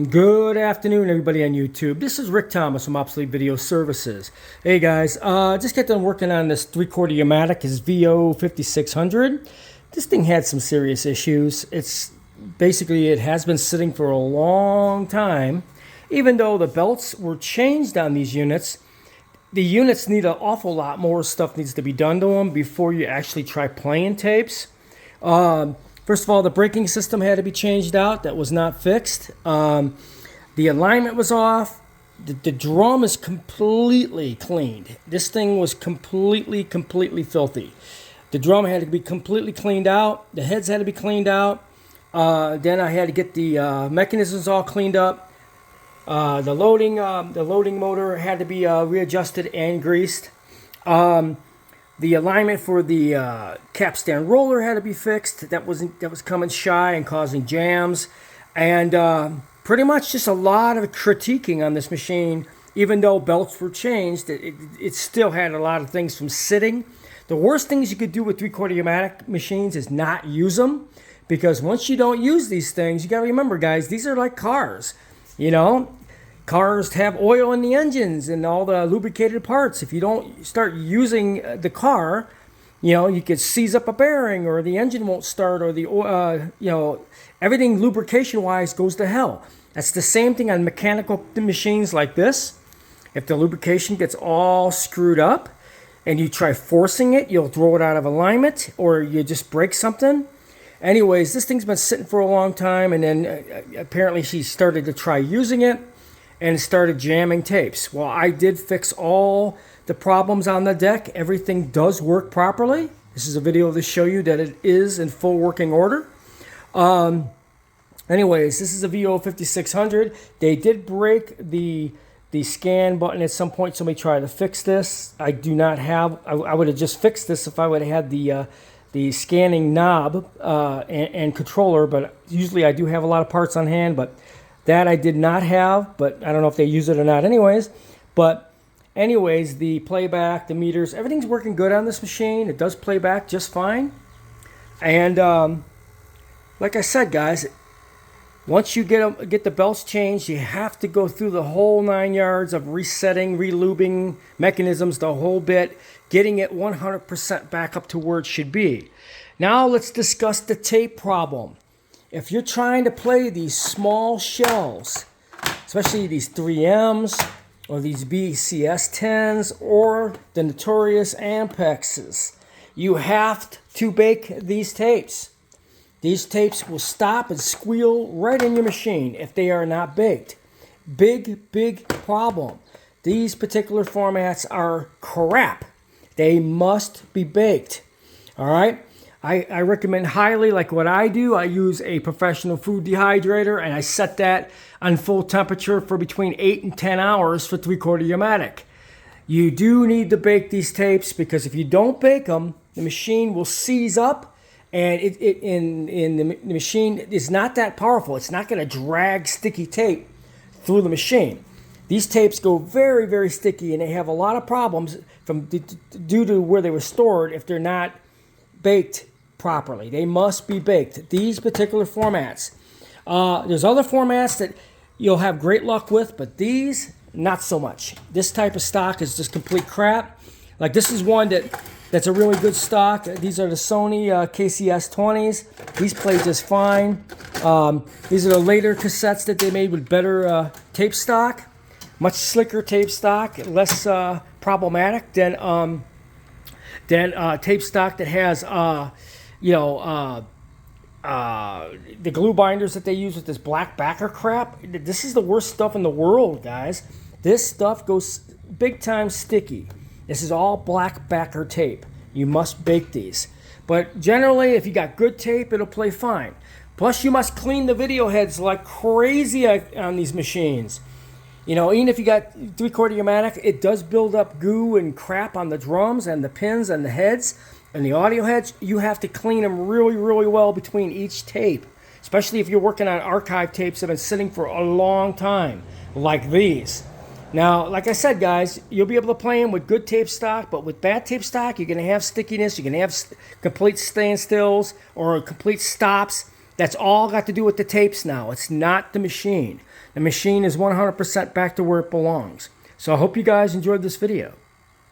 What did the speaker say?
Good afternoon, everybody on YouTube. This is Rick Thomas from Obsolete Video Services. Hey guys, just got done working on this 3/4 Yamatic, his Vo-5600. This thing had some serious issues. It has been sitting for a long time. Even though the belts were changed on these units, the units need an awful lot more stuff needs to be done to them before you actually try playing tapes. First of all, the braking system had to be changed out. That was not fixed. The alignment was off. The drum is completely cleaned. This thing was completely filthy. The drum had to be completely cleaned out. The heads had to be cleaned out. Then I had to get the mechanisms all cleaned up. The loading motor had to be readjusted and greased. The alignment for the capstan roller had to be fixed. That was coming shy and causing jams, and pretty much just a lot of critiquing on this machine. Even though belts were changed, it still had a lot of things from sitting. The worst things you could do with 3/4 Yamatic machines is not use them, because once you don't use these things, you got to remember, guys, these are like cars. You know, cars have oil in the engines and all the lubricated parts. If you don't start using the car, you could seize up a bearing, or the engine won't start, or everything lubrication-wise goes to hell. That's the same thing on mechanical machines like this. If the lubrication gets all screwed up and you try forcing it, you'll throw it out of alignment, or you just break something. Anyways, this thing's been sitting for a long time, and then apparently she started to try using it and started jamming tapes. Well, I did fix all the problems on the deck. Everything does work properly. This is a video to show you that it is in full working order. Anyways, this is a Vo-5600. They did break the scan button at some point. Somebody tried to fix this. I do not have. I would have just fixed this if I would have had the scanning knob and controller. But usually I do have a lot of parts on hand, but that I did not have, but I don't know if they use it or not anyways. But anyways, the playback, the meters, everything's working good on this machine. It does play back just fine. And like I said, guys, once you get the belts changed, you have to go through the whole 9 yards of resetting, relubing mechanisms, the whole bit, getting it 100% back up to where it should be. Now let's discuss the tape problem. If you're trying to play these small shells, especially these 3Ms or these BCS10s or the notorious Ampexes, you have to bake these tapes. These tapes will stop and squeal right in your machine if they are not baked. Big problem. These particular formats are crap. They must be baked. All right? I recommend highly, like what I do, I use a professional food dehydrator, and I set that on full temperature for between 8 and 10 hours for 3/4 Yamatic. You do need to bake these tapes, because if you don't bake them, the machine will seize up, and the machine is not that powerful. It's not going to drag sticky tape through the machine. These tapes go very sticky, and they have a lot of problems due to where they were stored if they're not baked properly. They must be baked. These particular formats. There's other formats that you'll have great luck with, but these, not so much. This type of stock is just complete crap. Like this is one that's a really good stock. These are the Sony KCS20s. These play just fine. These are the later cassettes that they made with better tape stock. Much slicker tape stock, less problematic than tape stock that has the glue binders that they use with this black backer crap. This is the worst stuff in the world, guys. This stuff goes big time sticky. This is all black backer tape. You must bake these. But generally, if you got good tape, it'll play fine. Plus, you must clean the video heads like crazy on these machines. Even if you got 3/4 Yamatic, it does build up goo and crap on the drums and the pins and the heads and the audio heads. You have to clean them really well between each tape, especially if you're working on archive tapes that have been sitting for a long time, like these. Now, like I said, guys, you'll be able to play them with good tape stock, but with bad tape stock, you're going to have stickiness, you're going to have complete standstills or complete stops, That's all got to do with the tapes now. It's not the machine. The machine is 100% back to where it belongs. So I hope you guys enjoyed this video.